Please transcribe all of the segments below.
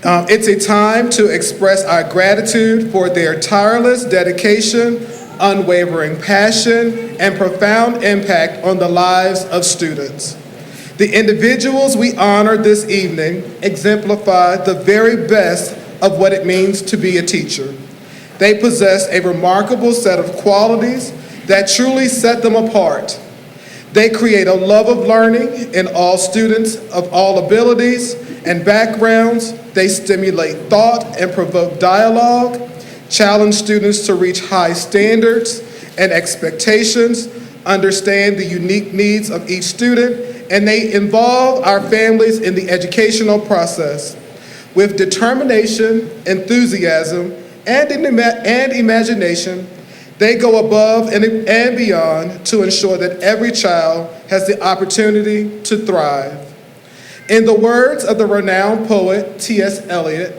It's a time to express our gratitude for their tireless dedication, unwavering passion, and profound impact on the lives of students. The individuals we honor this evening exemplify the very best of what it means to be a teacher. They possess a remarkable set of qualities that truly set them apart. They create a love of learning in all students of all abilities and backgrounds. They stimulate thought and provoke dialogue, challenge students to reach high standards and expectations, understand the unique needs of each student, and they involve our families in the educational process. With determination, enthusiasm, and imagination, they go above and beyond to ensure that every child has the opportunity to thrive. In the words of the renowned poet T.S. Eliot,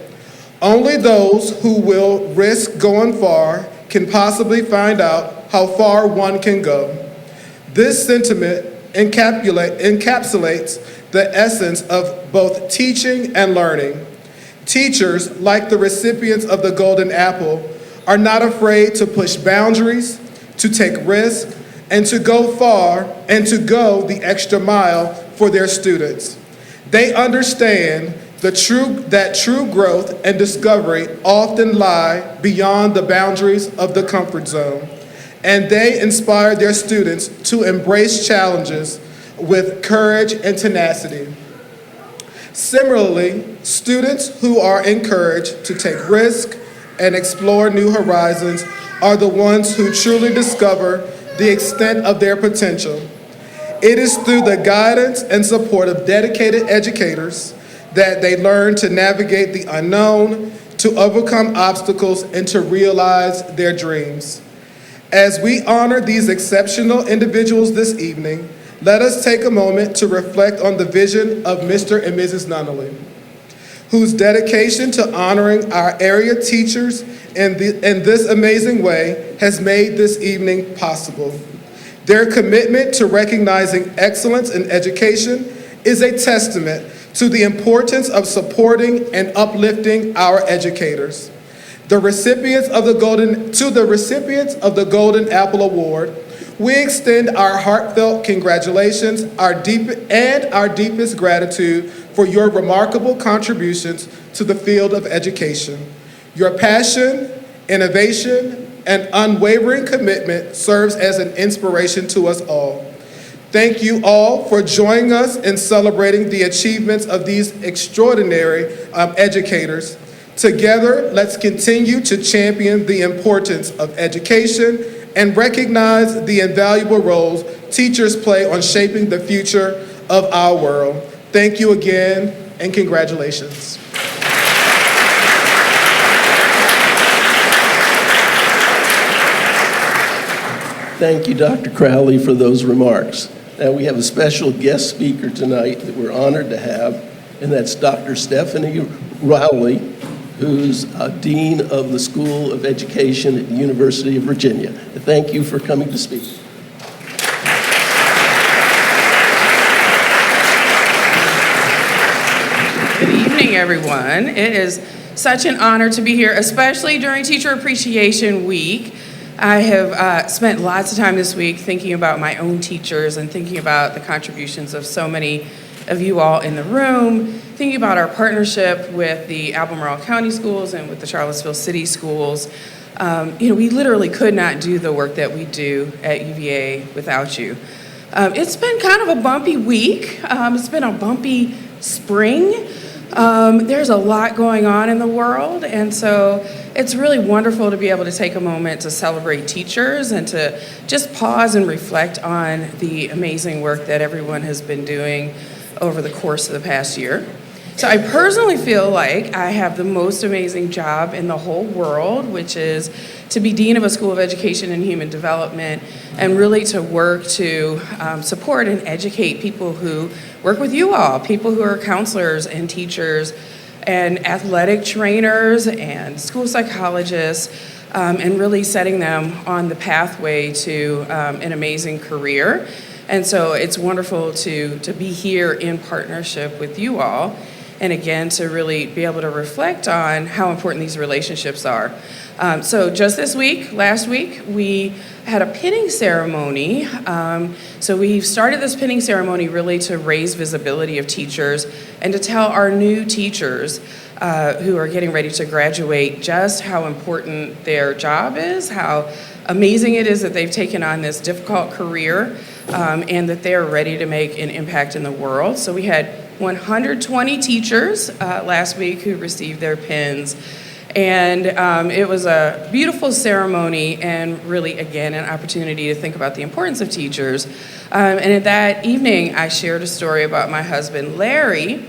only those who will risk going far can possibly find out how far one can go. This sentiment encapsulates the essence of both teaching and learning. Teachers, like the recipients of the Golden Apple, are not afraid to push boundaries, to take risks, and to go far and to go the extra mile for their students. They understand that true growth and discovery often lie beyond the boundaries of the comfort zone, and they inspire their students to embrace challenges with courage and tenacity. Similarly, students who are encouraged to take risks and explore new horizons are the ones who truly discover the extent of their potential. It is through the guidance and support of dedicated educators that they learn to navigate the unknown, to overcome obstacles, and to realize their dreams. As we honor these exceptional individuals this evening, let us take a moment to reflect on the vision of Mr. and Mrs. Nunnally, whose dedication to honoring our area teachers in this amazing way has made this evening possible. Their commitment to recognizing excellence in education is a testament to the importance of supporting and uplifting our educators. To the recipients of the Golden Apple Award, we extend our heartfelt congratulations and our deepest gratitude for your remarkable contributions to the field of education. Your passion, innovation, and unwavering commitment serves as an inspiration to us all. Thank you all for joining us in celebrating the achievements of these extraordinary educators. Together, let's continue to champion the importance of education and recognize the invaluable roles teachers play on shaping the future of our world. Thank you again, and congratulations. Thank you, Dr. Crowley, for those remarks. Now, we have a special guest speaker tonight that we're honored to have, and that's Dr. Stephanie Rowley, who's Dean of the School of Education at the University of Virginia. Thank you for coming to speak. Good evening, everyone. It is such an honor to be here, especially during Teacher Appreciation Week. I have spent lots of time this week thinking about my own teachers and thinking about the contributions of so many of you all in the room, thinking about our partnership with the Albemarle County Schools and with the Charlottesville City Schools. We literally could not do the work that we do at UVA without you. It's been kind of a bumpy week. It's been a bumpy spring. There's a lot going on in the world, and so it's really wonderful to be able to take a moment to celebrate teachers and to just pause and reflect on the amazing work that everyone has been doing over the course of the past year. So I personally feel like I have the most amazing job in the whole world, which is to be Dean of a School of Education and Human Development and really to work to support and educate people who work with you all, people who are counselors and teachers and athletic trainers and school psychologists, and really setting them on the pathway to an amazing career. And so it's wonderful to be here in partnership with you all. and again to really be able to reflect on how important these relationships are. So just last week, we had a pinning ceremony. So we've started this pinning ceremony really to raise visibility of teachers and to tell our new teachers who are getting ready to graduate just how important their job is, how amazing it is that they've taken on this difficult career, and that they're ready to make an impact in the world. So we had 120 teachers last week who received their pins. And it was a beautiful ceremony and really, again, an opportunity to think about the importance of teachers. And at that evening, I shared a story about my husband, Larry.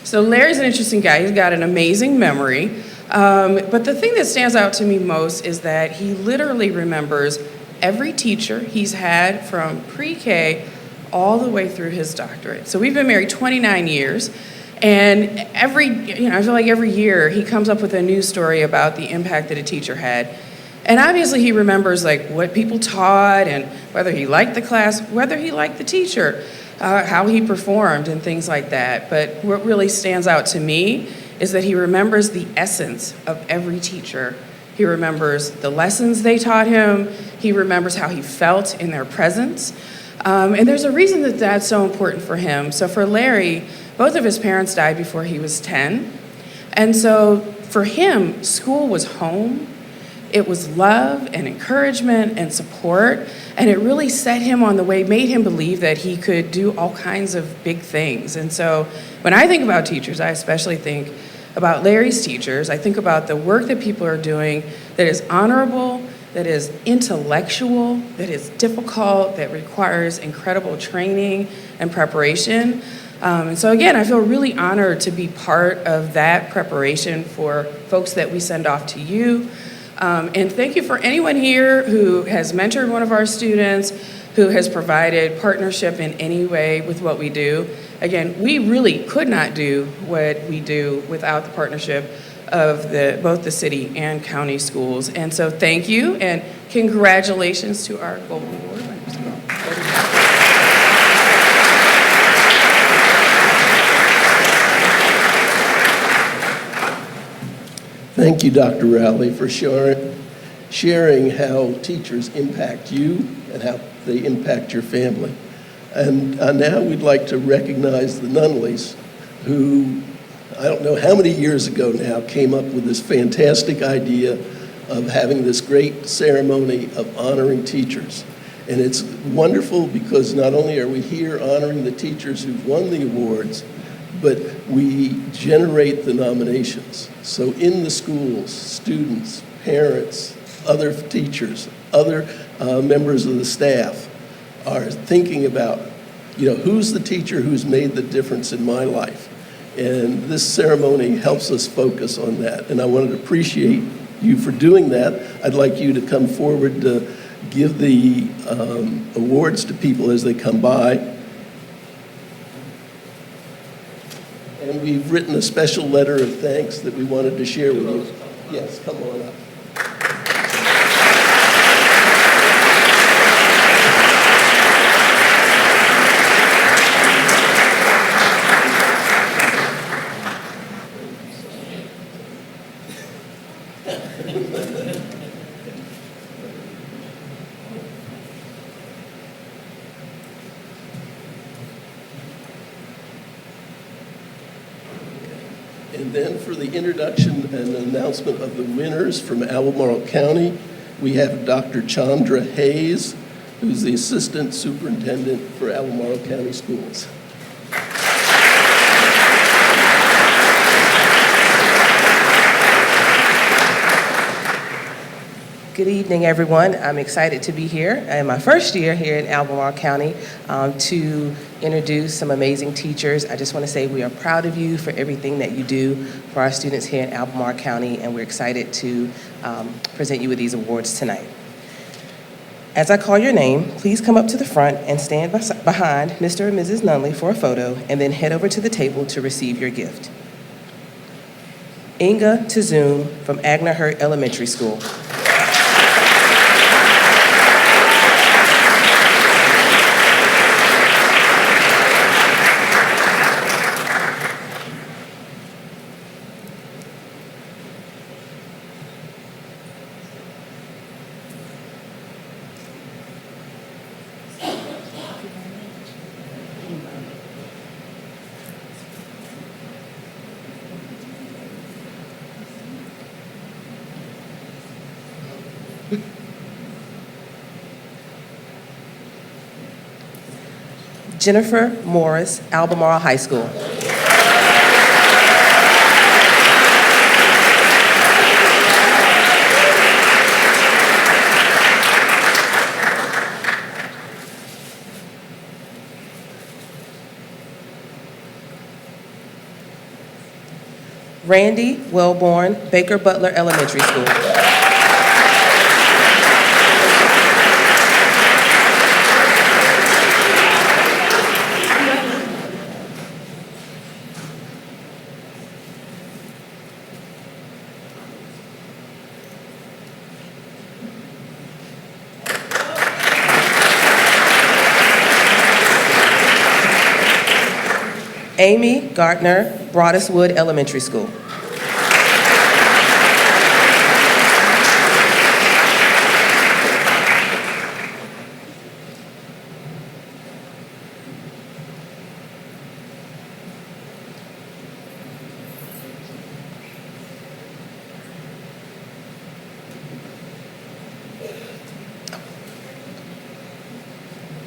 So Larry's an interesting guy. He's got an amazing memory. But the thing that stands out to me most is that he literally remembers every teacher he's had from pre-K all the way through his doctorate. So we've been married 29 years. And I feel like every year he comes up with a new story about the impact that a teacher had. And obviously he remembers like what people taught and whether he liked the class, whether he liked the teacher, how he performed and things like that. But what really stands out to me is that he remembers the essence of every teacher. He remembers the lessons they taught him. He remembers how he felt in their presence. And there's a reason that that's so important for him. So for Larry, both of his parents died before he was 10. And so for him, school was home. It was love and encouragement and support. And it really set him on the way, made him believe that he could do all kinds of big things. And so when I think about teachers, I especially think about Larry's teachers. I think about the work that people are doing that is honorable, that is intellectual, that is difficult, that requires incredible training and preparation. And so again, I feel really honored to be part of that preparation for folks that we send off to you. And thank you for anyone here who has mentored one of our students, who has provided partnership in any way with what we do. Again, we really could not do what we do without the partnership of both the city and county schools. And so thank you, and congratulations to our Golden Award winners. Thank you, Dr. Rowley, for sharing how teachers impact you and how they impact your family. And now we'd like to recognize the Nunleys, who, I don't know how many years ago now, came up with this fantastic idea of having this great ceremony of honoring teachers. And it's wonderful because not only are we here honoring the teachers who've won the awards, but we generate the nominations. So in the schools, students, parents, other teachers, other members of the staff are thinking about, who's the teacher who's made the difference in my life? And this ceremony helps us focus on that. And I wanted to appreciate you for doing that. I'd like you to come forward to give the awards to people as they come by. And we've written a special letter of thanks that we wanted to share with you. Yes, come on up. And then for the introduction and announcement of the winners from Albemarle County, we have Dr. Chandra Hayes, who's the Assistant Superintendent for Albemarle County Schools. Good evening, everyone. I'm excited to be here in my first year here in Albemarle County to introduce some amazing teachers. I just want to say we are proud of you for everything that you do for our students here in Albemarle County, and we're excited to present you with these awards tonight. As I call your name, please come up to the front and stand behind Mr. and Mrs. Nunley for a photo, and then head over to the table to receive your gift. Inga Tazoom from Agner Hurt Elementary School. Jennifer Morris, Albemarle High School. Randy Wellborn, Baker Butler Elementary School. Amy Gardner, Broaduswood Elementary School.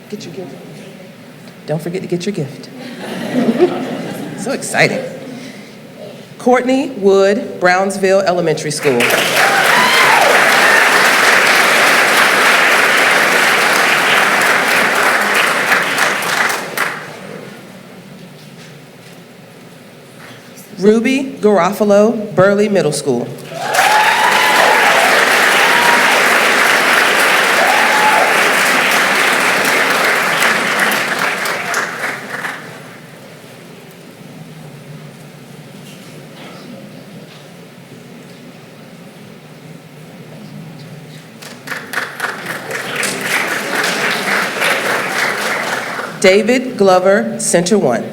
Get your gift. Don't forget to get your gift. So exciting. Courtney Wood, Brownsville Elementary School. Ruby Garofalo, Burley Middle School. David Glover, Center One.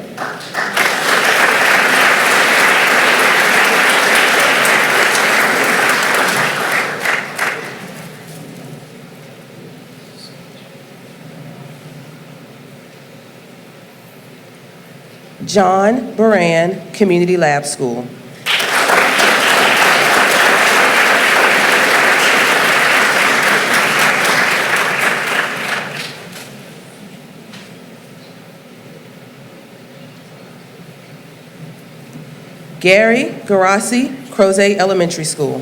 John Baran, Community Lab School. Gary Garassi, Crozet Elementary School.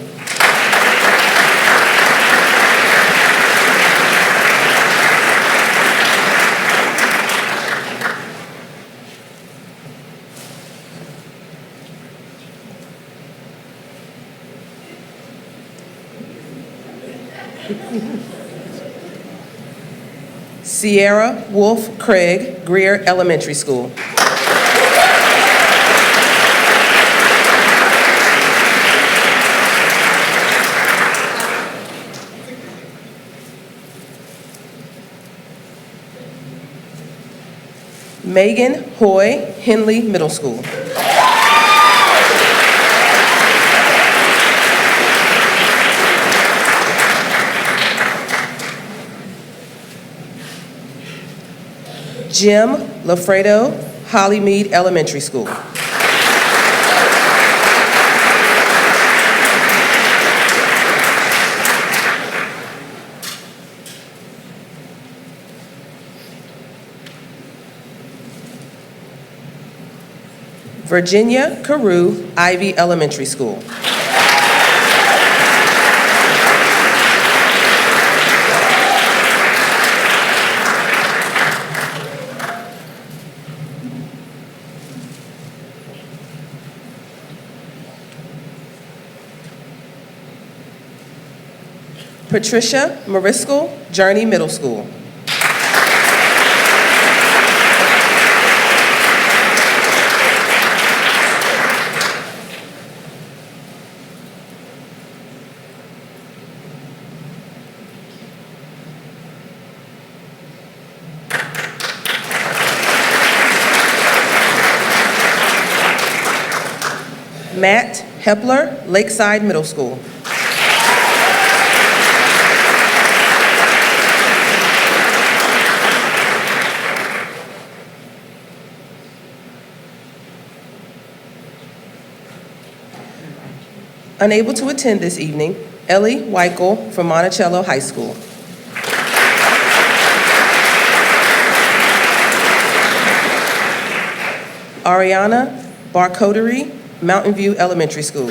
Sierra Wolf Craig, Greer Elementary School. Megan Hoy, Henley Middle School. Jim Lafredo, Hollymead Elementary School. Virginia Carew, Ivy Elementary School. Patricia Mariscal, Journey Middle School. Matt Hepler, Lakeside Middle School. Unable to attend this evening, Ellie Weichel from Monticello High School. Ariana Barcoterie, Mountain View Elementary School.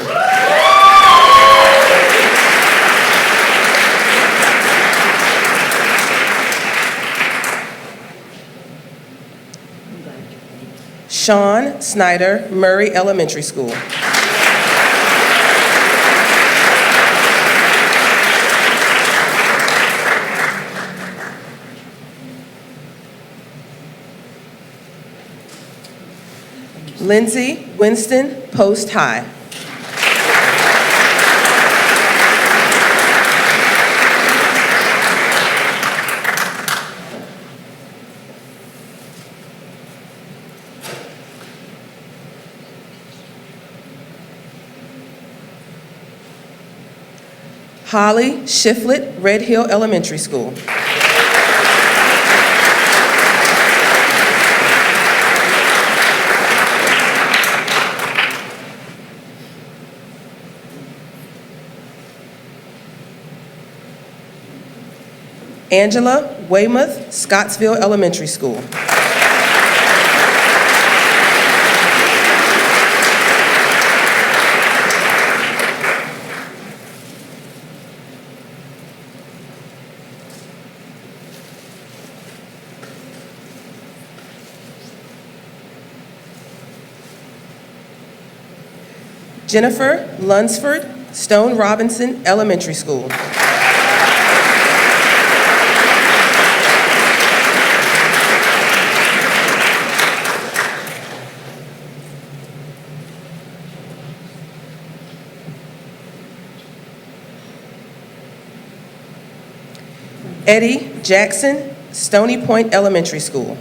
Sean Snyder, Murray Elementary School. Lindsay Winston, Post High. Holly Shiflett, Red Hill Elementary School. Angela Weymouth, Scottsville Elementary School. Jennifer Lunsford, Stone Robinson Elementary School. Eddie Jackson, Stony Point Elementary School.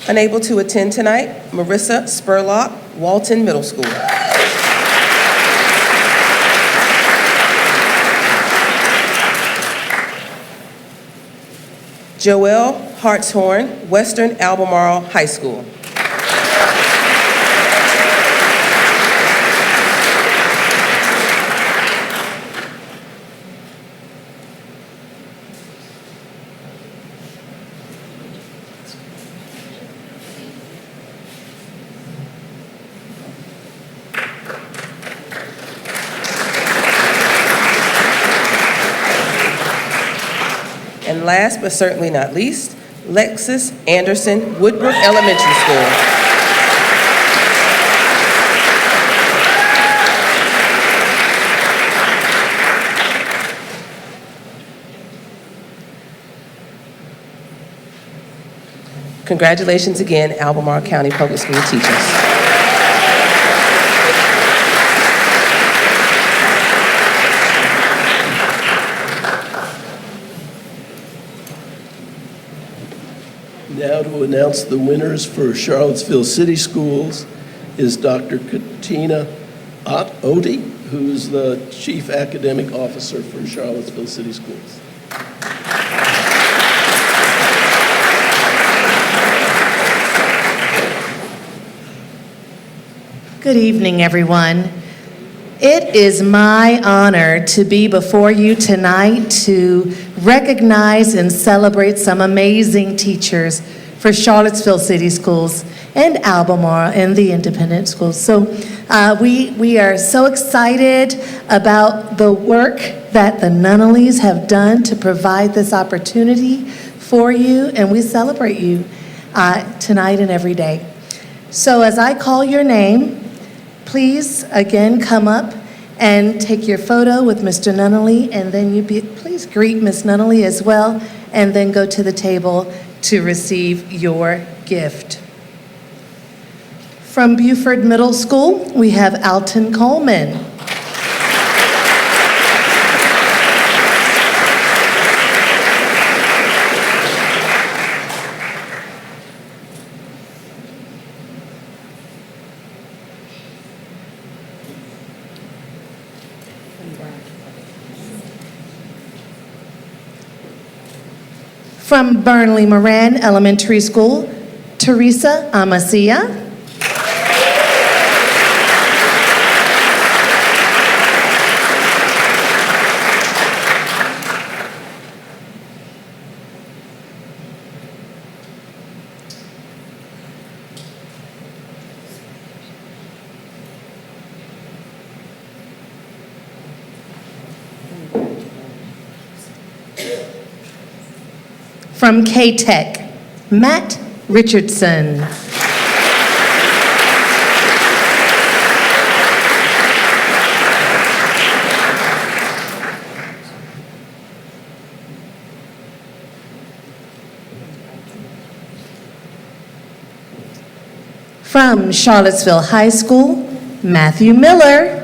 Unable to attend tonight, Marissa Spurlock, Walton Middle School. Joelle Hartshorn, Western Albemarle High School. And last but certainly not least, Lexus Anderson, Woodbrook Elementary School. Congratulations again, Albemarle County Public School teachers. Now to announce the winners for Charlottesville City Schools is Dr. Katina Oti, who's the Chief Academic Officer for Charlottesville City Schools. Good evening, everyone. It is my honor to be before you tonight to recognize and celebrate some amazing teachers for Charlottesville City Schools and Albemarle and the independent schools. So we are so excited about the work that the Nunnallys have done to provide this opportunity for you, and we celebrate you tonight and every day. So as I call your name, please, again, come up and take your photo with Mr. Nunnally, and then please greet Ms. Nunnally as well, and then go to the table to receive your gift. From Buford Middle School, we have Alton Coleman. From Burnley Moran Elementary School, Teresa Amasia. From K-Tech, Matt Richardson. From Charlottesville High School, Matthew Miller.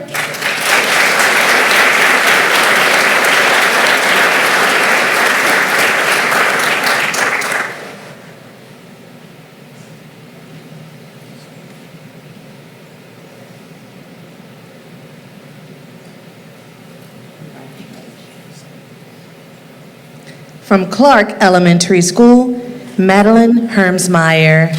From Clark Elementary School, Madeline Hermsmeyer.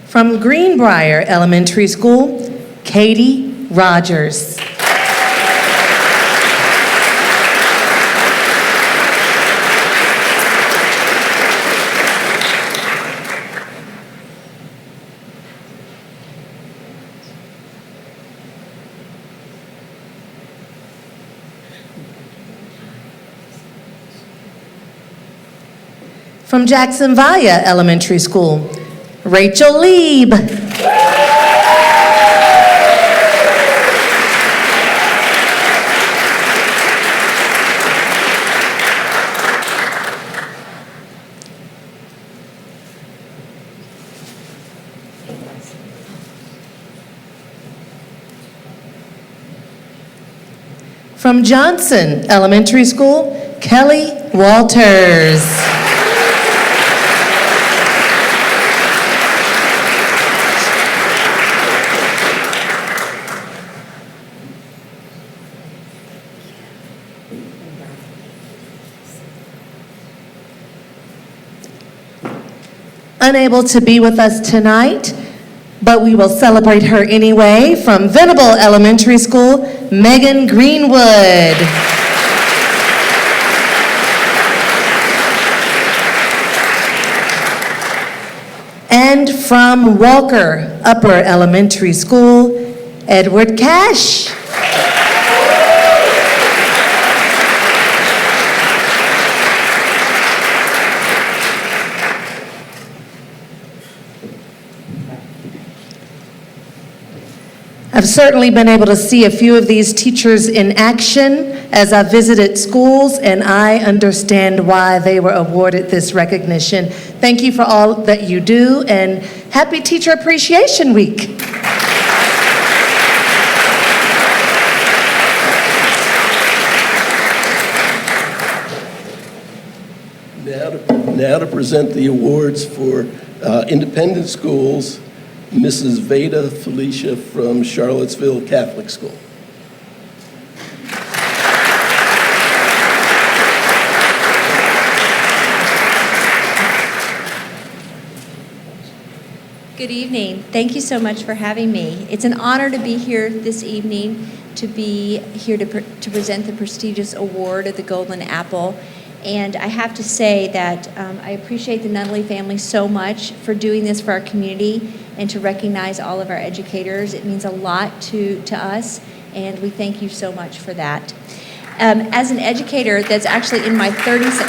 From Greenbrier Elementary School, Katie Rogers. From Jackson Valla Elementary School, Rachel Lieb. From Johnson Elementary School, Kelly Walters. Unable to be with us tonight, but we will celebrate her anyway. From Venable Elementary School, Megan Greenwood. And from Walker Upper Elementary School, Edward Cash. I've certainly been able to see a few of these teachers in action as I've visited schools, and I understand why they were awarded this recognition. Thank you for all that you do, and happy Teacher Appreciation Week. Now to present the awards for independent schools, Mrs. Veda Felicia from Charlottesville Catholic School. Good evening. Thank you so much for having me. It's an honor to be here this evening, to be here to present the prestigious award of the Golden Apple. And I have to say that I appreciate the Nunnally family so much for doing this for our community and to recognize all of our educators. It means a lot to us, and we thank you so much for that. As an educator that's actually in my 30s,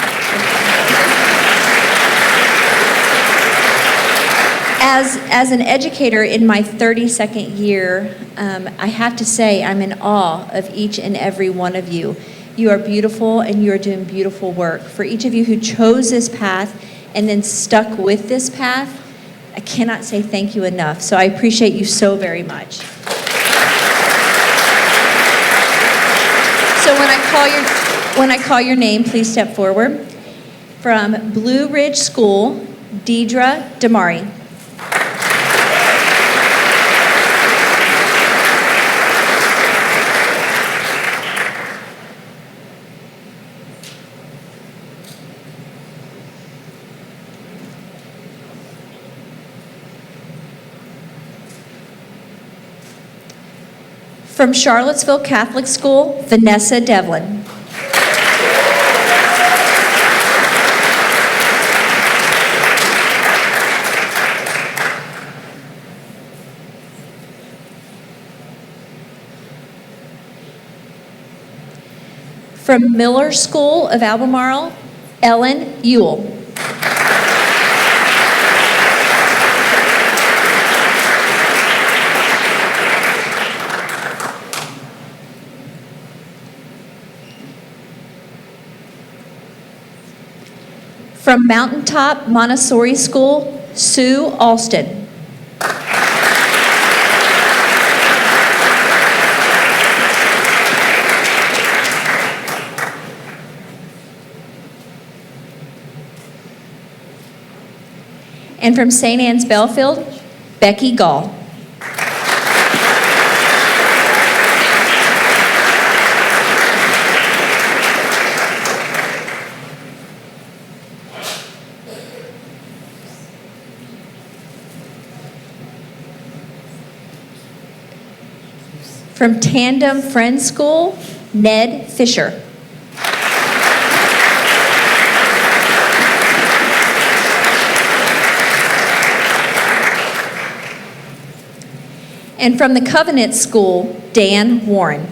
as an educator in my 32nd year, I have to say I'm in awe of each and every one of you. You are beautiful, and you are doing beautiful work. For each of you who chose this path and then stuck with this path, I cannot say thank you enough. So I appreciate you so very much. So when I call your name, please step forward. From Blue Ridge School, Deidre Damari. From Charlottesville Catholic School, Vanessa Devlin. From Miller School of Albemarle, Ellen Ewell. From Mountaintop Montessori School, Sue Alston. And from St. Anne's Belfield, Becky Gall. From Tandem Friends School, Ned Fisher. And from the Covenant School, Dan Warren.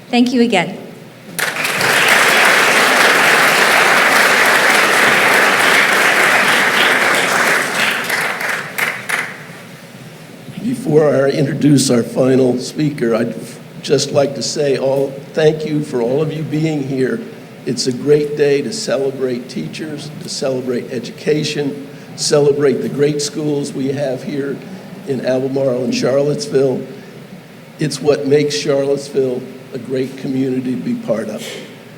Thank you again. Before I introduce our final speaker, I'd just like to say thank you for all of you being here. It's a great day to celebrate teachers, to celebrate education, celebrate the great schools we have here in Albemarle and Charlottesville. It's what makes Charlottesville a great community to be part of.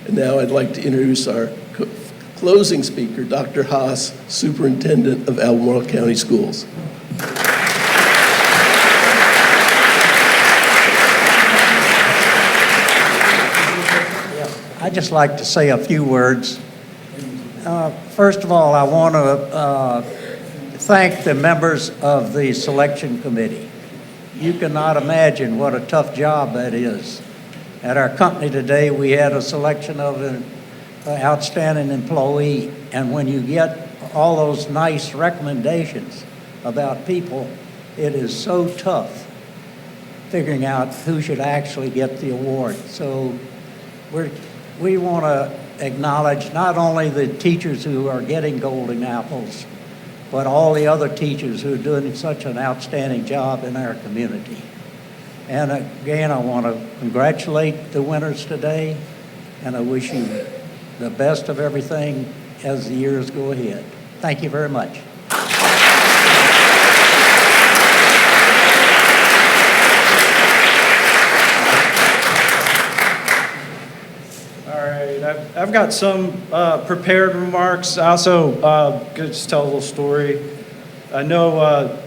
And now I'd like to introduce our closing speaker, Dr. Haas, Superintendent of Albemarle County Schools. I'd just like to say a few words. First of all, I want to thank the members of the selection committee. You cannot imagine what a tough job that is. At our company today, we had a selection of an outstanding employee, and when you get all those nice recommendations about people, it is so tough figuring out who should actually get the award. So we want to acknowledge not only the teachers who are getting golden apples, but all the other teachers who are doing such an outstanding job in our community. And again, I want to congratulate the winners today, and I wish you the best of everything as the years go ahead. Thank you very much. I've got some prepared remarks. I also could just tell a little story. I know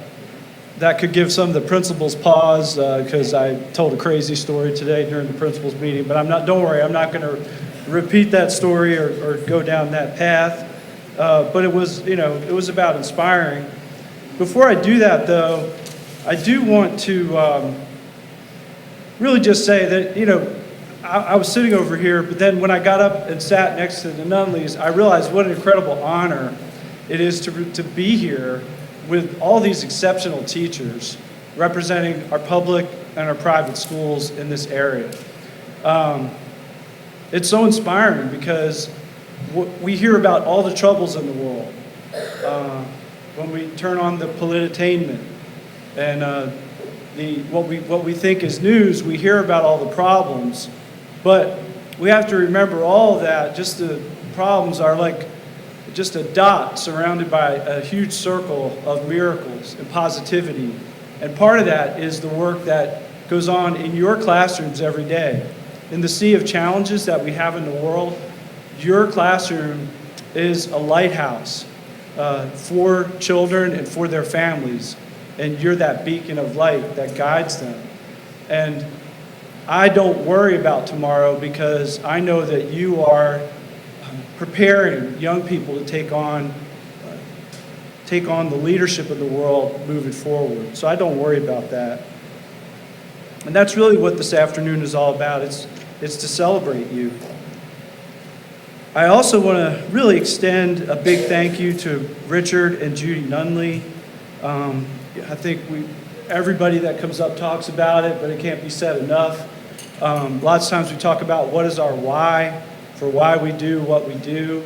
that could give some of the principals pause because I told a crazy story today during the principals meeting, but don't worry, I'm not going to repeat that story or go down that path. But it was about inspiring. Before I do that, though, I do want to really just say that, I was sitting over here, but then when I got up and sat next to the Nunleys, I realized what an incredible honor it is to be here with all these exceptional teachers representing our public and our private schools in this area. It's so inspiring because we hear about all the troubles in the world. when we turn on the Politainment and what we think is news, we hear about all the problems, but we have to remember all of that. Just the problems are like just a dot surrounded by a huge circle of miracles and positivity. And part of that is the work that goes on in your classrooms every day. In the sea of challenges that we have in the world, your classroom is a lighthouse for children and for their families. And you're that beacon of light that guides them. And I don't worry about tomorrow because I know that you are preparing young people to take on the leadership of the world moving forward. So I don't worry about that. And that's really what this afternoon is all about. It's to celebrate you. I also want to really extend a big thank you to Richard and Judy Nunley. I think everybody that comes up talks about it, but it can't be said enough. Lots of times we talk about what is our why, for why we do what we do.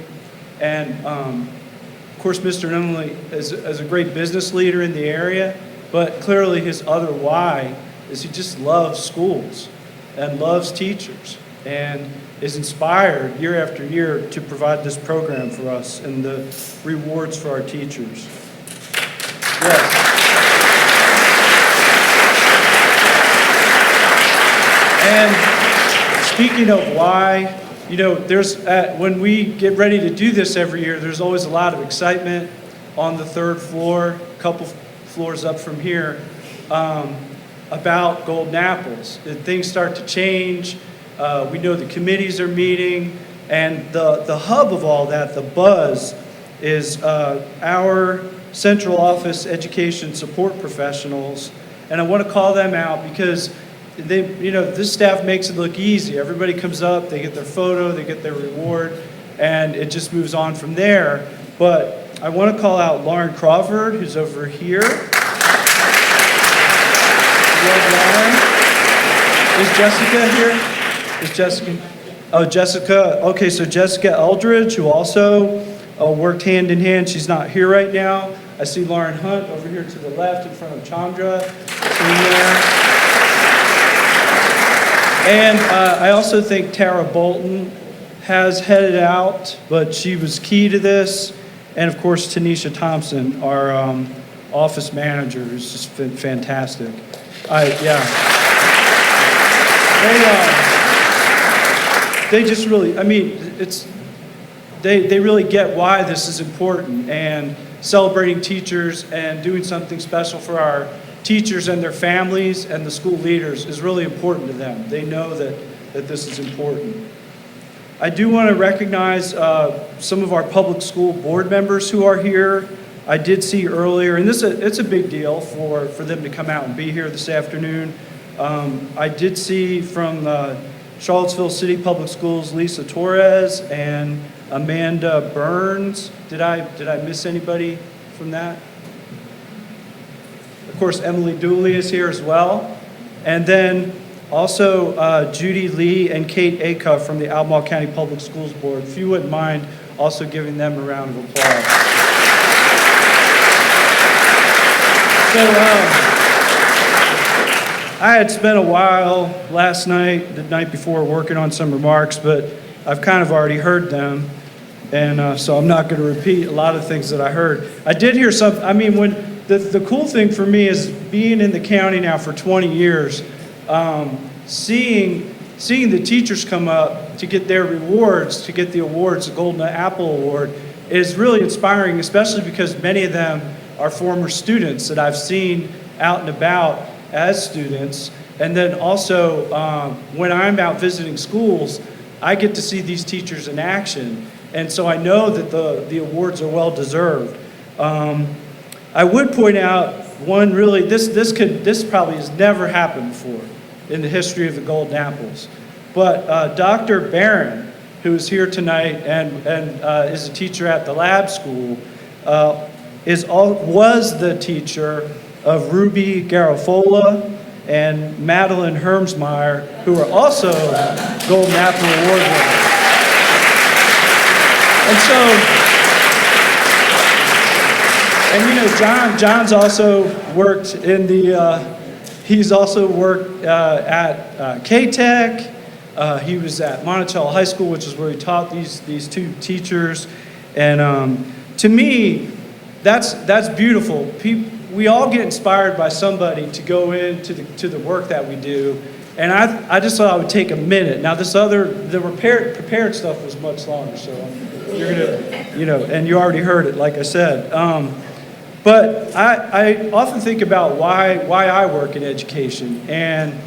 And of course, Mr. Nunley is a great business leader in the area, but clearly his other why is he just loves schools and loves teachers and is inspired year after year to provide this program for us and the rewards for our teachers. Yes. And speaking of why, you know, there's when we get ready to do this every year, there's always a lot of excitement on the third floor, a couple floors up from here, about Golden Apples. Things start to change. We know the committees are meeting, and the hub of all that, the buzz, is our central office education support professionals. And I want to call them out because this staff makes it look easy. Everybody comes up, they get their photo, they get their reward, and it just moves on from there. But I want to call out Lauren Crawford, who's over here. Love Lauren. Is Jessica here? Is Jessica? Oh, Jessica. Okay, so Jessica Eldridge, who also worked hand in hand. She's not here right now. I see Lauren Hunt over here to the left in front of Chandra. Sitting there. And I also think Tara Bolton has headed out, but she was key to this. And of course, Tanisha Thompson, our office manager, who's just been fantastic. They just really, I mean, they really get why this is important, and celebrating teachers and doing something special for our teachers and their families and the school leaders is really important to them. They know that this is important. I do want to recognize some of our public school board members who are here. I did see earlier, and it's a big deal for them to come out and be here this afternoon. I did see from Charlottesville City Public Schools, Lisa Torres and Amanda Burns. Did I miss anybody from that? Of course, Emily Dooley is here as well. And then also Judy Lee and Kate Acuff from the Albemarle County Public Schools Board. If you wouldn't mind also giving them a round of applause. So I had spent a while last night, the night before, working on some remarks, but I've kind of already heard them. And so I'm not going to repeat a lot of things that I heard. I did hear some, I mean, when the cool thing for me is being in the county now for 20 years, seeing the teachers come up to get their rewards, to get the awards, the Golden Apple Award, is really inspiring, especially because many of them are former students that I've seen out and about as students. And then also, when I'm out visiting schools, I get to see these teachers in action. And so I know that the awards are well deserved. I would point out one really, this probably has never happened before in the history of the Golden Apples. But Dr. Barron, who is here tonight and is a teacher at the lab school, was the teacher of Ruby Garofola and Madeline Hermsmeyer, who are also Golden Apple Award winners. John's also worked in the, he's also worked at K-Tech. He was at Monticello High School, which is where he taught these two teachers. And to me, that's beautiful. We all get inspired by somebody to go into the work that we do. And I just thought I would take a minute. Now the prepared stuff was much longer, so you're gonna, and you already heard it, like I said. But I often think about why I work in education, and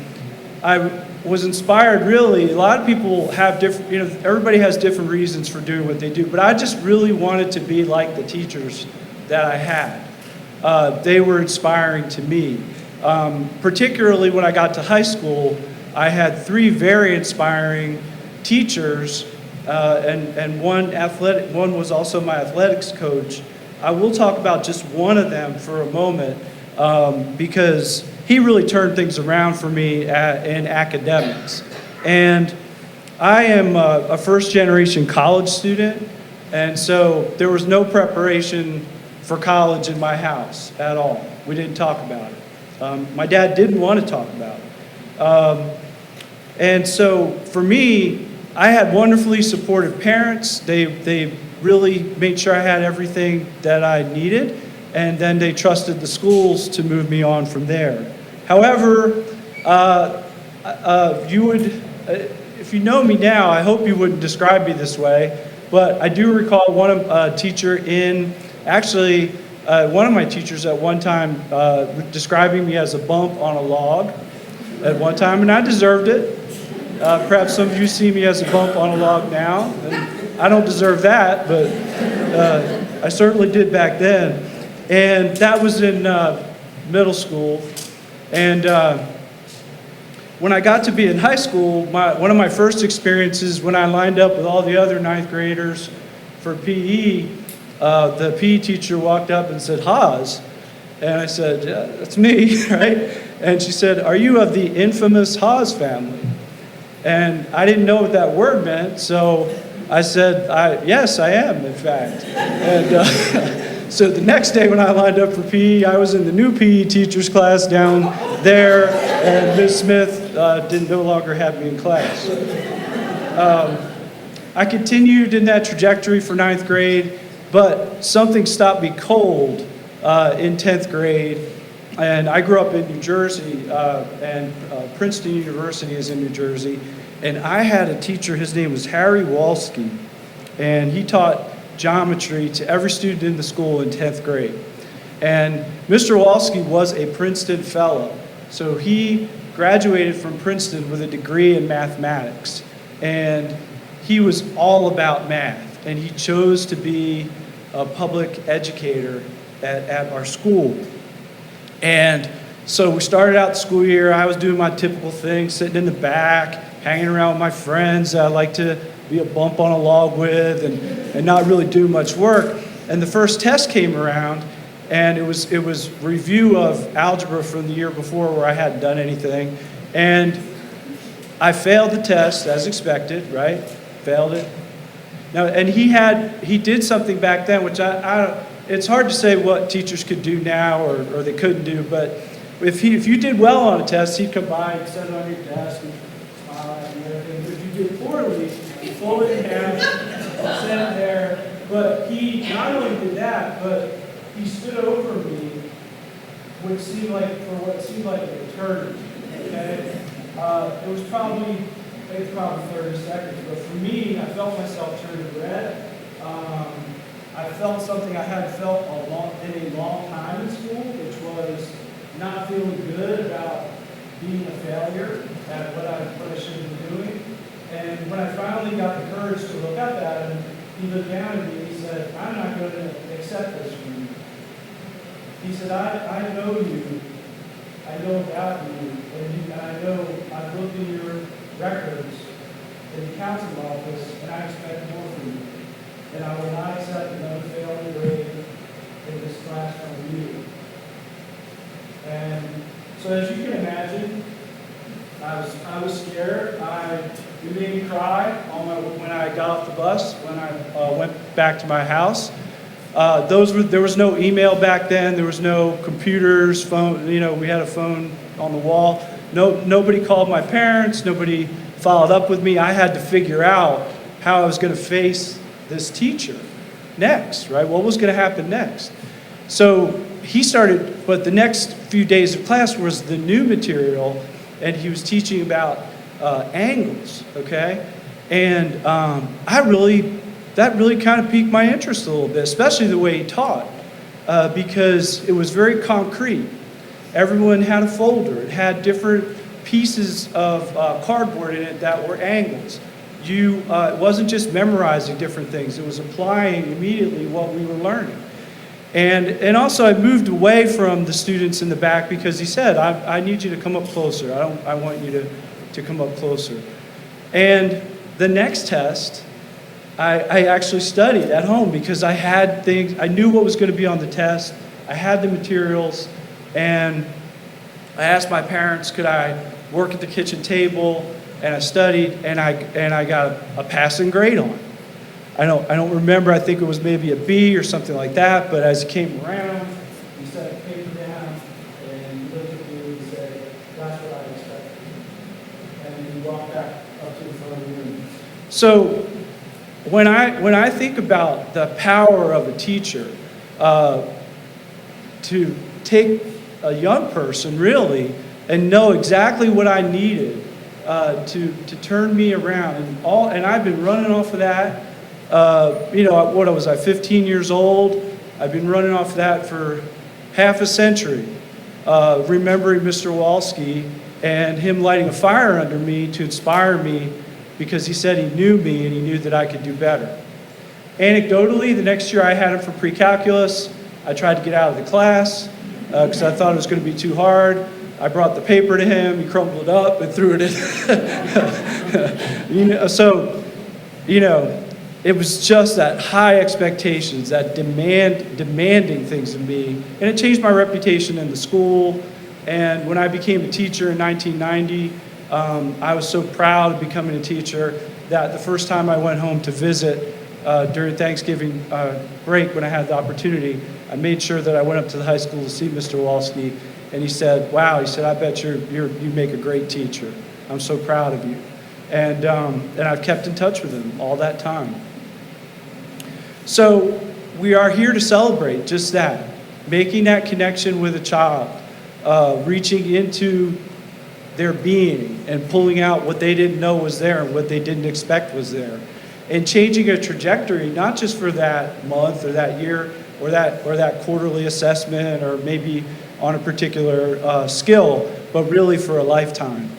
I was inspired really. A lot of people have different, everybody has different reasons for doing what they do, but I just really wanted to be like the teachers that I had. They were inspiring to me. Particularly when I got to high school, I had 3 very inspiring teachers, and one was also my athletics coach. I will talk about just one of them for a moment, because he really turned things around for me in academics. And I am a first-generation college student, and so there was no preparation for college in my house at all. We didn't talk about it. My dad didn't want to talk about it. And so for me, I had wonderfully supportive parents. They really made sure I had everything that I needed, and then they trusted the schools to move me on from there. However, if you know me now, I hope you wouldn't describe me this way, but I do recall one teacher one of my teachers at one time describing me as a bump on a log at one time, and I deserved it. Perhaps some of you see me as a bump on a log now, and I don't deserve that, but I certainly did back then. And that was in middle school. And when I got to be in high school, one of my first experiences when I lined up with all the other 9th graders for PE, the PE teacher walked up and said, "Haas." And I said, "Yeah, that's me," right? And she said, "Are you of the infamous Haas family?" And I didn't know what that word meant, so I said, "Yes, I am, in fact." And so the next day when I lined up for PE, I was in the new PE teacher's class down there, and Ms. Smith no longer have me in class. I continued in that trajectory for 9th grade, but something stopped me cold in 10th grade. And I grew up in New Jersey, and Princeton University is in New Jersey. And I had a teacher, his name was Harry Walsky, and he taught geometry to every student in the school in 10th grade. And Mr. Walsky was a Princeton fellow. So he graduated from Princeton with a degree in mathematics. And he was all about math. And he chose to be a public educator at our school. And so we started out the school year. I was doing my typical thing, sitting in the back, hanging around with my friends I like to be a bump on a log with, and not really do much work. And the first test came around, and it was review of algebra from the year before where I hadn't done anything. And I failed the test as expected, right? Failed it. Now, and he did something back then, which it's hard to say what teachers could do now or they couldn't do, but if you did well on a test, he'd come by and set it on your desk and smile and everything. But if you did poorly, he'd fold it in half, set it there. But he not only did that, but he stood over me for what seemed like an eternity. Okay? It was probably 30 seconds, but for me, I felt myself turn red. I felt something I hadn't felt in a long time in school, which was not feeling good about being a failure at what I should have been doing. And when I finally got the courage to look up at him, he looked down at me and he said, "I'm not going to accept this from you." He said, I know you. I know about you. And I know I've looked in your records in the counseling office, and I expect more from you. And I will not accept another failing grade in this class from you. And so as you can imagine, I was scared. It made me cry when I got off the bus, when I went back to my house. There was no email back then. There was no computers, phone. We had a phone on the wall. Nobody called my parents. Nobody followed up with me. I had to figure out how I was going to face this teacher next, right? What was going to happen next? So he started, but the next few days of class was the new material, and he was teaching about angles, okay? And that really kind of piqued my interest a little bit, especially the way he taught, because it was very concrete. Everyone had a folder. It had different pieces of cardboard in it that were angles. It wasn't just memorizing different things. It was applying immediately what we were learning. And also I moved away from the students in the back because he said, I need you to come up closer. I want you to come up closer. And the next test, I actually studied at home because I had things, I knew what was going to be on the test. I had the materials, and I asked my parents, could I work at the kitchen table? And I studied, and I got a passing grade on it. I don't remember, I think it was maybe a B or something like that, but as he came around, he set the paper down, and he looked at me and he said, that's what I expected. And he walked back up to the front of the room. So when I think about the power of a teacher to take a young person, really, and know exactly what I needed to turn me around, and I've been running off of that. What was I, 15 years old? I've been running off that for half a century, remembering Mr. Walski and him lighting a fire under me to inspire me because he said he knew me and he knew that I could do better. Anecdotally, the next year I had him for pre-calculus. I tried to get out of the class because I thought it was going to be too hard. I brought the paper to him, he crumpled it up and threw it in. It was just that high expectations, that demanding things of me. And it changed my reputation in the school. And when I became a teacher in 1990, I was so proud of becoming a teacher that the first time I went home to visit during Thanksgiving break, when I had the opportunity, I made sure that I went up to the high school to see Mr. Walski. And he said, wow, he said, I bet you make a great teacher. I'm so proud of you. And I've kept in touch with him all that time. So we are here to celebrate just that, making that connection with a child, reaching into their being and pulling out what they didn't know was there and what they didn't expect was there, and changing a trajectory, not just for that month or that year or that quarterly assessment or maybe on a particular skill, but really for a lifetime.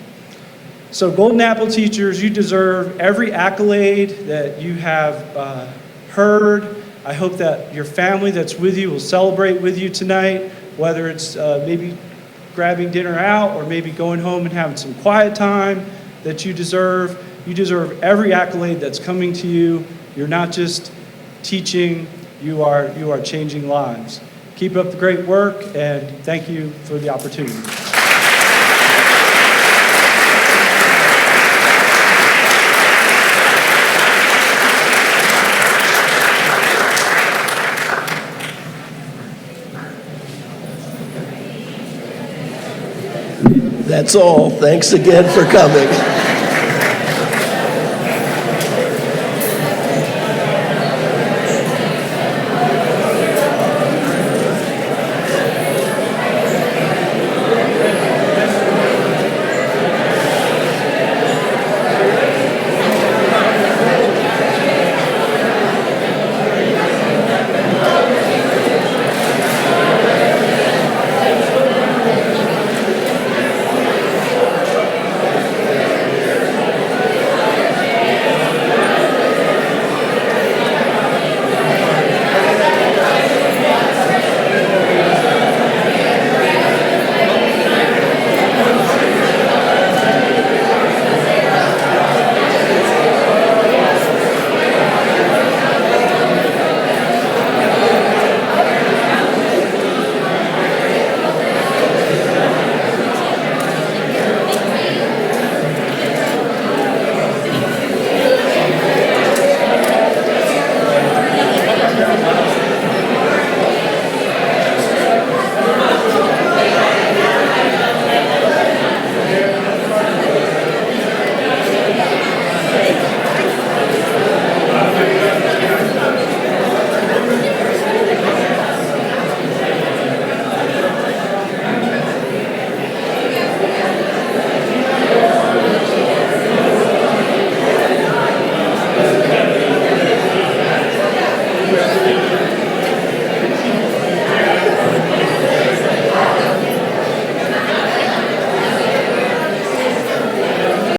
So Golden Apple teachers, you deserve every accolade that you have heard. I hope that your family that's with you will celebrate with you tonight, whether it's maybe grabbing dinner out or maybe going home and having some quiet time that you deserve. You deserve every accolade that's coming to you. You're not just teaching, you are changing lives. Keep up the great work, and thank you for the opportunity. That's all. Thanks again for coming.